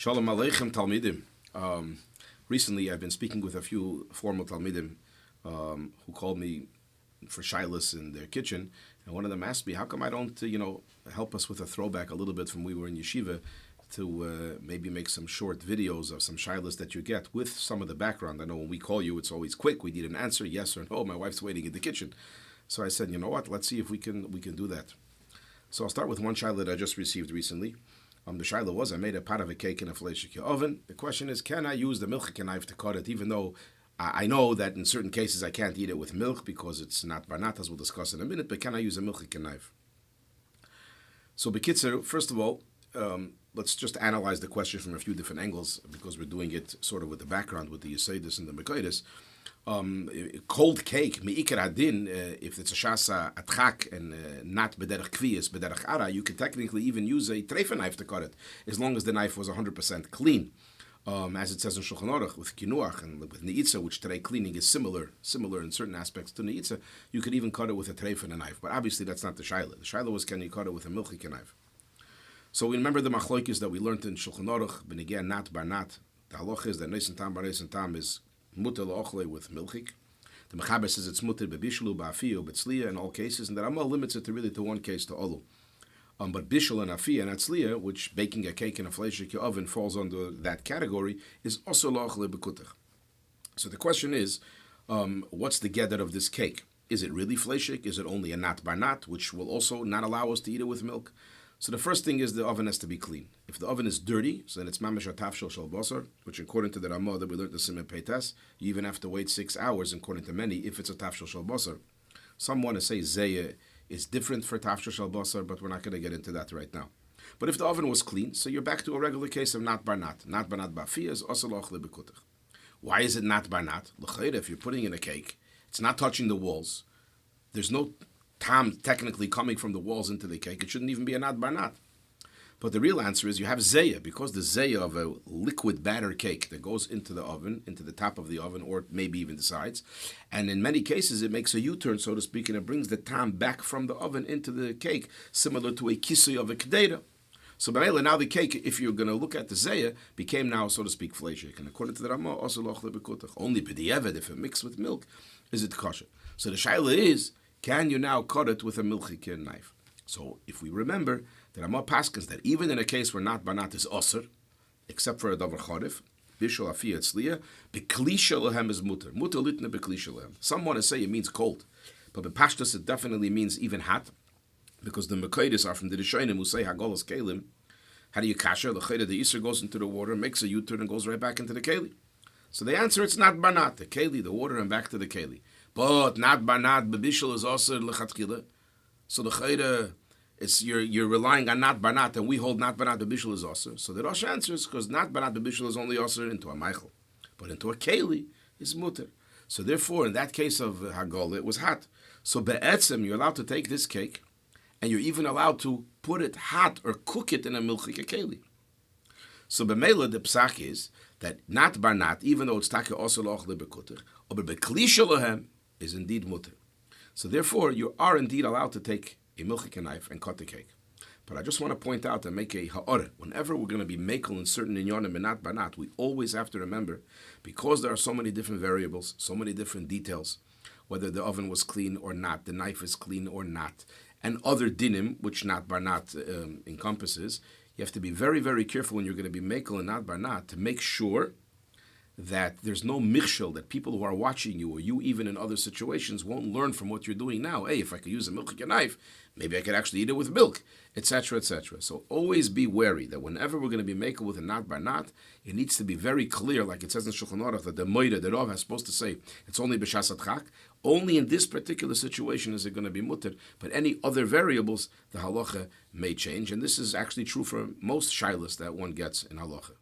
Shalom Aleichem Talmidim. Recently, I've been speaking with a few formal Talmidim who called me for shilas in their kitchen, and one of them asked me, how come I don't, help us with a throwback a little bit from when we were in Yeshiva to maybe make some short videos of some shilas that you get with some of the background. I know when we call you, it's always quick. We need an answer, yes or no. My wife's waiting in the kitchen. So I said, you know what, let's see if we can do that. So I'll start with one shilah that I just received recently. The shilah was, I made a pot of a cake in a Fleishig oven. The question is, can I use the Milchig knife to cut it, even though I know that in certain cases I can't eat it with milk because it's not barnat, as we'll discuss in a minute, but can I use a Milchig knife? So Bekitzer, first of all, let's just analyze the question from a few different angles, because we're doing it sort of with the background, with the Yesodis and the Mekoides. Cold cake, me'ikar hadin, if it's a shasa atchak and not bederach kviyas, bederach ara, you could technically even use a treifa knife to cut it, as long as the knife was 100% clean. As it says in Shulchan Aruch, with kinuach and with neitza, which today cleaning is similar in certain aspects to neitza, you could even cut it with a treifa and a knife. But obviously that's not the shaila. The shaila was, can you cut it with a milchig knife? So we remember the machloikis that we learned in Shulchan Aruch, but again, not barnat. The halach is that neis and tam bar neis and tam is muter la'ochle with milchig. The mechaber says it's muter bebishlu, ba'afiyu, betzliya in all cases, and the Rama limits it to one case, to olu. But bishul and afiya and atzliya, which baking a cake in a Fleishig oven falls under that category, is also la'ochle bekutach. So the question is, what's the gedder of this cake? Is it really Fleishig? Is it only a nat barnat, which will also not allow us to eat it with milk? So the first thing is the oven has to be clean. If the oven is dirty, so then it's mamash tafshel shel basar, which according to the Ramah that we learned the Siman Peitas, you even have to wait 6 hours, according to many, if it's a tafshel shel basar. Some want to say zeya is different for tafshel shel basar, but we're not going to get into that right now. But if the oven was clean, so you're back to a regular case of not barnat. Not barnat ba'afiyah is also la'ochle bekutach. Why is it not barnat? L'chayre, if you're putting in a cake, it's not touching the walls. There's no tam technically coming from the walls into the cake. It shouldn't even be a nat barnat. But the real answer is you have zeya, because the zeya of a liquid batter cake that goes into the oven, into the top of the oven, or maybe even the sides, and in many cases it makes a U-turn, so to speak, and it brings the tam back from the oven into the cake, similar to a kisui of a kedera. So now the cake, if you're going to look at the zeya, became now, so to speak, Fleishig. And according to the Ramah, also lochle bekutach. Only b'diavad, if it mixed with milk, is it kosher. So the shaila is, can you now cut it with a milchig knife? So if we remember, the Ramah paskins that even in a case where not barnat is osir, except for a davar charif, bishul afiyah tzliya, beklisha lehem is muter. Muter litne beklisha lehem. Some want to say it means cold, but b'pashtus it definitely means even hot, because the Mekoides are from the Rishonim who say hagolos kelim. How do you kasher? The chayda, the Yisr goes into the water, makes a U-turn, and goes right back into the keli. So the answer, it's not barnat, the keli, the water, and back to the keli. But not barnat, bebishul is also lechatchila. So the chayda, it's you're relying on not barnat, and we hold not barnat bebishul is also. So the Rosh answers, because not barnat bebishul is only also into a meichel, but into a keli is muter. So therefore, in that case of hagol, it was hot. So be'etzem, you're allowed to take this cake, and you're even allowed to put it hot or cook it in a milchig keli. So b'meila, the psak is that not barnat, even though it's taka also lochle bekutach, or beklisha lehem, is indeed muter. So therefore, you are indeed allowed to take a milchig knife and cut the cake. But I just want to point out and make a ha'orah. Whenever we're going to be mekel in certain inyonim and not barnat, we always have to remember, because there are so many different variables, so many different details, whether the oven was clean or not, the knife is clean or not, and other dinim, which not barnat encompasses, you have to be very, very careful when you're going to be mekel and not barnat to make sure that there's no michshel, that people who are watching you, or you even in other situations, won't learn from what you're doing now. Hey, if I could use a milchig knife, maybe I could actually eat it with milk, etc., etc. So always be wary that whenever we're going to be mekel with a not barnat, it needs to be very clear, like it says in Shulchan Aruch, that the moida, the Rav, is supposed to say it's only b'shas atchak. Only in this particular situation is it going to be mutter, but any other variables, the halacha may change. And this is actually true for most shilas that one gets in halacha.